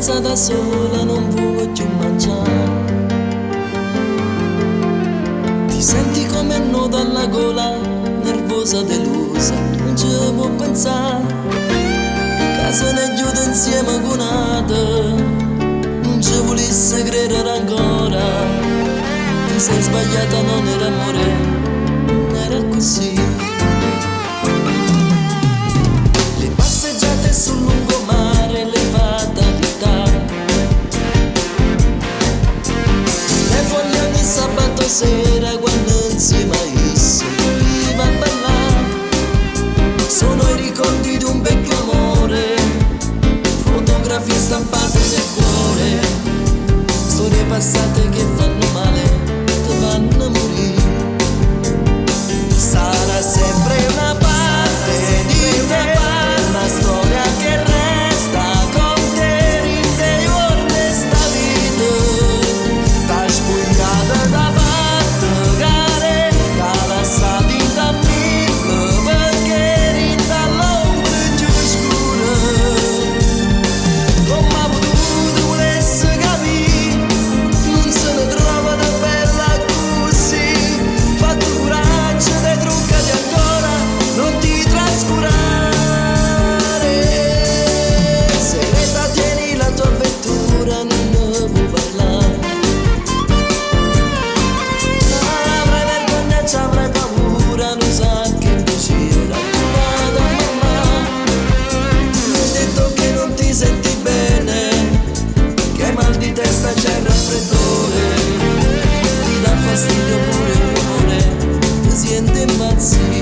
casa da sola, non voglio mangiare. Ti senti come un nodo alla gola, nervosa, delusa, non ci può pensare. Casa ne chiude insieme con un'altra, non ci volesse credere ancora. Ti sei sbagliata, non era amore, non era così. Le passeggiate sul lungomare, le fatalità, le foglie ogni sabato sera quando insieme a esse viva a ballare. Sono i ricordi di un vecchio amore, fotografie stampate nel cuore, storie passate che fanno male, che vanno a morire. Sarà sempre una parte di te, una storia che resta con te, rinviene sta vita, t'ha spugnata da parte, t'ha lasciato in cammino, perché rinda l'ombra più scura. Come ha potuto volesse capire, non se ne trova da bella così, fatti coraggio, dai truccati ancora, non ti trascurare. Segreta tieni la tua avventura, non ne può parlare. Avrai vergogna, ci avrai paura, non sa che piacere ha da mamma. Mi hai detto che non ti senti bene, che hai mal di testa, c'è il raffreddore, ti dà fastidio pure il rumore, ti senti impazzire.